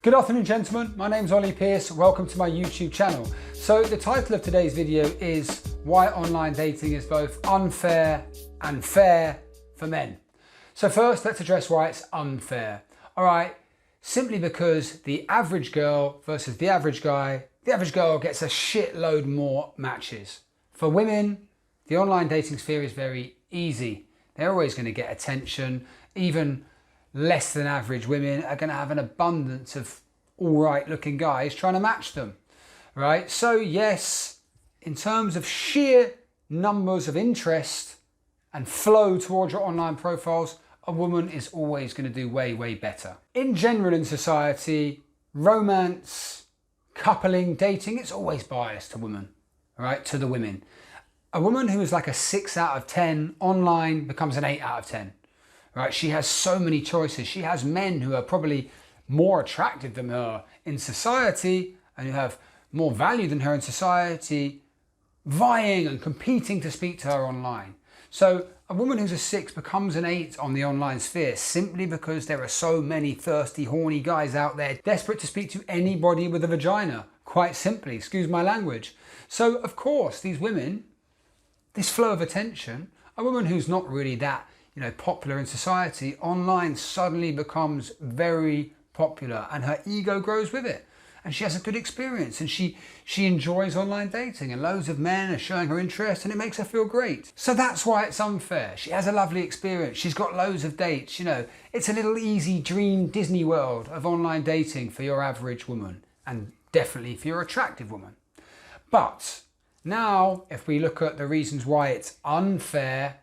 Good afternoon, gentlemen. My name's Ollie Pearce. Welcome to my YouTube channel. So the title of today's video is why online dating is both unfair and fair for men. So first, let's address why it's unfair. All right, simply because the average girl versus the average guy, the average girl gets a shitload more matches. For women, the online dating sphere is very easy. They're always going to get attention. Even less than average women are going to have an abundance of all right looking guys trying to match them, right? So yes, in terms of sheer numbers of interest and flow towards your online profiles, a woman is always going to do way, way better. In general in society, romance, coupling, dating, it's always biased to women, right? To the women. A woman who is like a 6 out of 10 online becomes an 8 out of 10. Right, she has so many choices. She has men who are probably more attractive than her in society and who have more value than her in society, vying and competing to speak to her online. So a woman who's a 6 becomes an 8 on the online sphere simply because there are so many thirsty, horny guys out there desperate to speak to anybody with a vagina, quite simply, excuse my language. So of course, these women, this flow of attention, a woman who's not really that popular in society, online suddenly becomes very popular and her ego grows with it. And she has a good experience and she enjoys online dating and loads of men are showing her interest and it makes her feel great. So that's why it's unfair. She has a lovely experience. She's got loads of dates. It's a little easy dream Disney world of online dating for your average woman and definitely for your attractive woman. But now if we look at the reasons why it's unfair,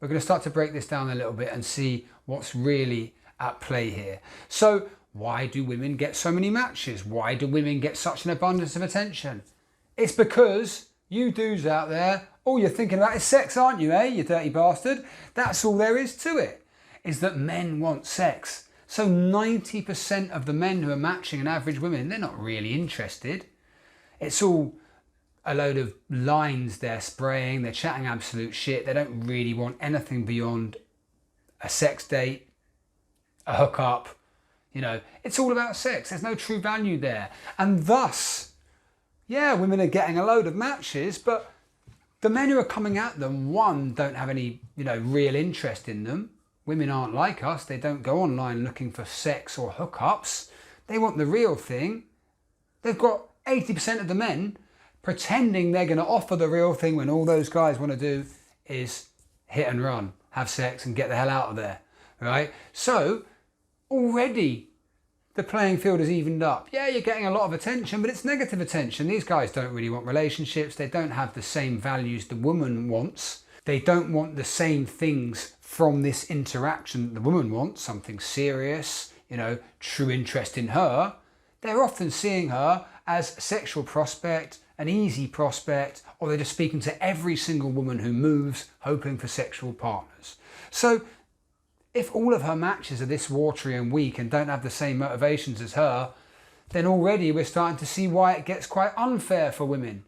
we're going to start to break this down a little bit and see what's really at play here. So why do women get so many matches? Why do women get such an abundance of attention? It's because you dudes out there, all you're thinking about is sex, aren't you, you dirty bastard? That's all there is to it, is that men want sex. So 90% of the men who are matching an average woman, they're not really interested. It's all a load of lines they're spraying, they're chatting absolute shit, they don't really want anything beyond a sex date, a hookup, it's all about sex, there's no true value there. And thus, yeah, women are getting a load of matches, but the men who are coming at them, one, don't have any, real interest in them. Women aren't like us, they don't go online looking for sex or hookups, they want the real thing. They've got 80% of the men pretending they're going to offer the real thing when all those guys want to do is hit and run, have sex and get the hell out of there, right? So already the playing field is evened up. Yeah, you're getting a lot of attention, but it's negative attention. These guys don't really want relationships. They don't have the same values the woman wants. They don't want the same things from this interaction that the woman wants, something serious, true interest in her. They're often seeing her as a sexual prospect, an easy prospect, or they're just speaking to every single woman who moves hoping for sexual partners. So if all of her matches are this watery and weak and don't have the same motivations as her, then already we're starting to see why it gets quite unfair for women.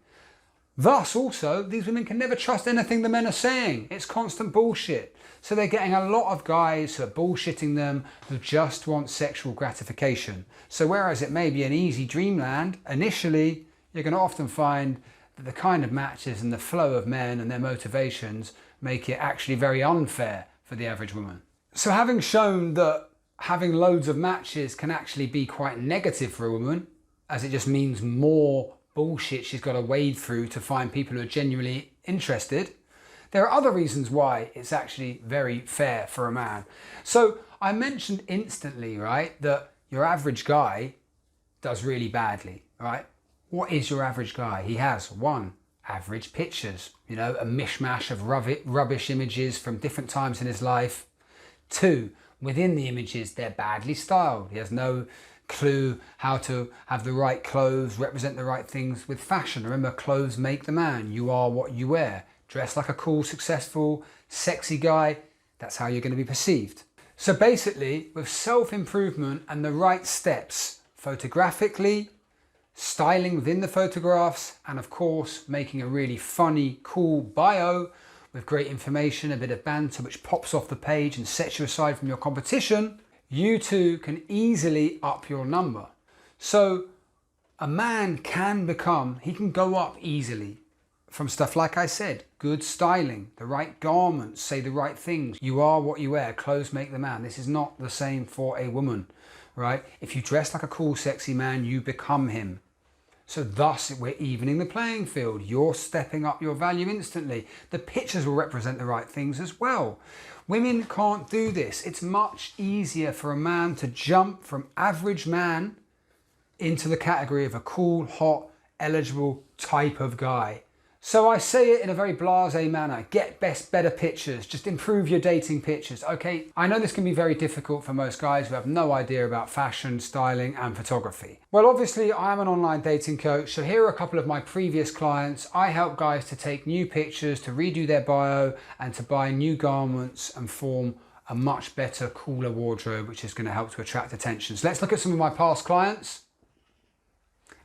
Thus also, these women can never trust anything the men are saying. It's constant bullshit. So they're getting a lot of guys who are bullshitting them who just want sexual gratification. So whereas it may be an easy dreamland, initially, you're going to often find that the kind of matches and the flow of men and their motivations make it actually very unfair for the average woman. So having shown that having loads of matches can actually be quite negative for a woman, as it just means more bullshit she's got to wade through to find people who are genuinely interested, there are other reasons why it's actually very fair for a man. So I mentioned instantly, right, that your average guy does really badly, right? What is your average guy? He has, 1, average pictures, a mishmash of rubbish images from different times in his life. 2, within the images, they're badly styled. He has no clue how to have the right clothes, represent the right things with fashion. Remember, clothes make the man. You are what you wear. Dress like a cool, successful, sexy guy. That's how you're going to be perceived. So basically, with self-improvement and the right steps, photographically, styling within the photographs, and of course making a really funny, cool bio with great information, a bit of banter which pops off the page and sets you aside from your competition, you two can easily up your number. So a man can go up easily from stuff like I said, good styling, the right garments, say the right things. You are what you wear, clothes make the man. This is not the same for a woman, right? If you dress like a cool, sexy man, you become him. So thus we're evening the playing field. You're stepping up your value instantly. The pictures will represent the right things as well. Women can't do this. It's much easier for a man to jump from average man into the category of a cool, hot, eligible type of guy. So I say it in a very blasé manner. Get better pictures. Just improve your dating pictures. Okay, I know this can be very difficult for most guys who have no idea about fashion, styling and photography. Well, obviously I am an online dating coach, so here are a couple of my previous clients. I help guys to take new pictures, to redo their bio and to buy new garments and form a much better, cooler wardrobe, which is going to help to attract attention. So let's look at some of my past clients.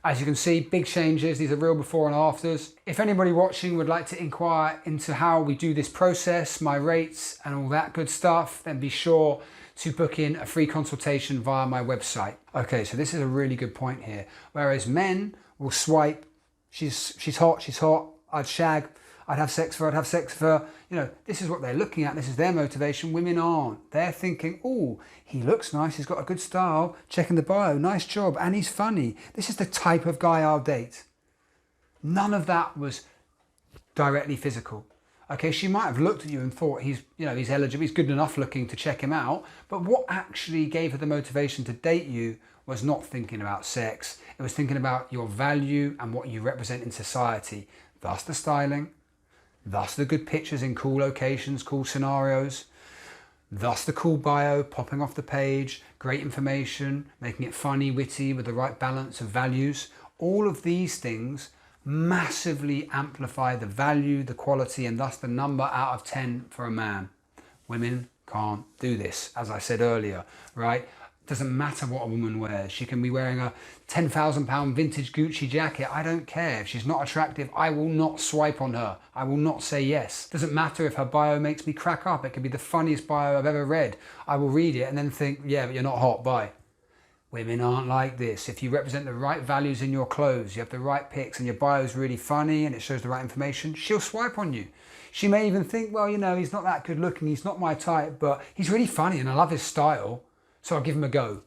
As you can see, big changes. These are real before and afters. If anybody watching would like to inquire into how we do this process, my rates and all that good stuff, then be sure to book in a free consultation via my website. Okay, so this is a really good point here. Whereas men will swipe, she's hot, I'd shag, I'd have sex with her, You know, this is what they're looking at. This is their motivation. Women aren't. They're thinking, oh, he looks nice. He's got a good style. Checking the bio. Nice job. And he's funny. This is the type of guy I'll date. None of that was directly physical. Okay, she might have looked at you and thought he's eligible. He's good enough looking to check him out. But what actually gave her the motivation to date you was not thinking about sex. It was thinking about your value and what you represent in society. Thus the styling. Thus the good pictures in cool locations, cool scenarios. Thus the cool bio popping off the page, great information, making it funny, witty, with the right balance of values. All of these things massively amplify the value, the quality, and thus the number out of 10 for a man. Women can't do this, as I said earlier, right? Doesn't matter what a woman wears. She can be wearing a £10,000 vintage Gucci jacket. I don't care. If she's not attractive, I will not swipe on her. I will not say yes. Doesn't matter if her bio makes me crack up. It could be the funniest bio I've ever read. I will read it and then think, yeah, but you're not hot, bye. Women aren't like this. If you represent the right values in your clothes, you have the right pics and your bio is really funny and it shows the right information, she'll swipe on you. She may even think, well, you know, he's not that good looking. He's not my type, but he's really funny and I love his style. So I'll give him a go.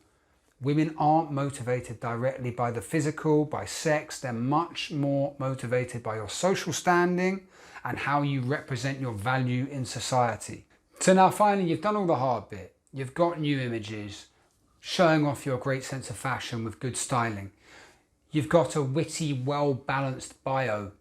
Women aren't motivated directly by the physical, by sex. They're much more motivated by your social standing and how you represent your value in society. So now finally, you've done all the hard bit. You've got new images, showing off your great sense of fashion with good styling. You've got a witty, well-balanced bio.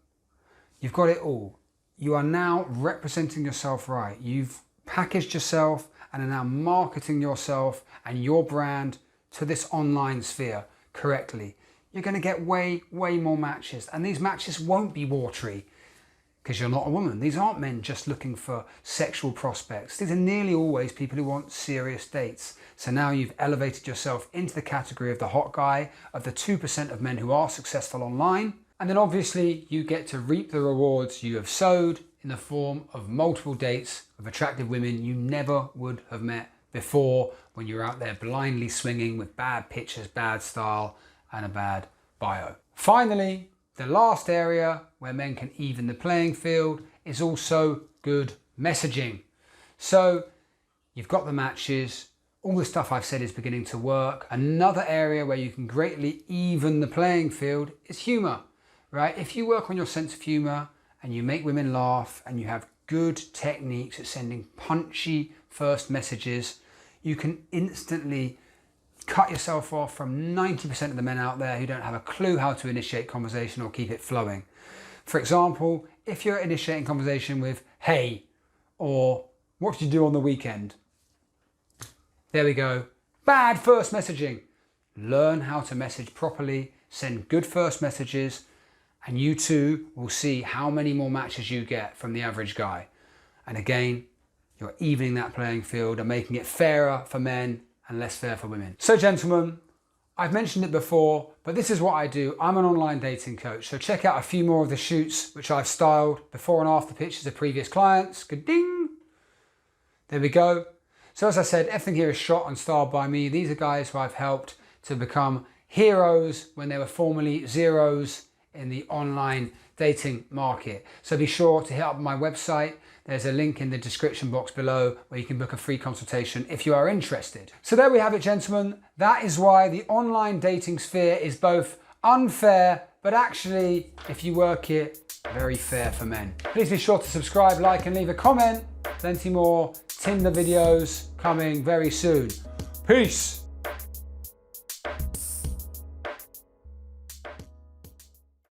You've got it all. You are now representing yourself right. You've packaged yourself and are now marketing yourself and your brand to this online sphere correctly. You're going to get way more matches, and these matches won't be watery because you're not a woman. These aren't men just looking for sexual prospects. These are nearly always people who want serious dates. So now you've elevated yourself into the category of the hot guy, of the 2% of men who are successful online. And then obviously you get to reap the rewards you have sowed in the form of multiple dates of attractive women you never would have met before, when you're out there blindly swinging with bad pictures, bad style and a bad bio. Finally, the last area where men can even the playing field is also good messaging. So you've got the matches, all the stuff I've said is beginning to work. Another area where you can greatly even the playing field is humor, right? If you work on your sense of humor and you make women laugh and you have good techniques at sending punchy first messages, you can instantly cut yourself off from 90% of the men out there who don't have a clue how to initiate conversation or keep it flowing. For example, if you're initiating conversation with, hey, or what did you do on the weekend? There we go. Bad first messaging. Learn how to message properly, send good first messages, and you too will see how many more matches you get from the average guy. And again, you're evening that playing field and making it fairer for men and less fair for women. So gentlemen, I've mentioned it before, but this is what I do. I'm an online dating coach. So check out a few more of the shoots which I've styled, before and after pictures of previous clients. Good ding. There we go. So as I said, everything here is shot and styled by me. These are guys who I've helped to become heroes when they were formerly zeros in the online dating market. So be sure to hit up my website. There's a link in the description box below where you can book a free consultation if you are interested. So there we have it, gentlemen. That is why the online dating sphere is both unfair, but actually, if you work it, very fair for men. Please be sure to subscribe, like, and leave a comment. Plenty more Tinder videos coming very soon. Peace.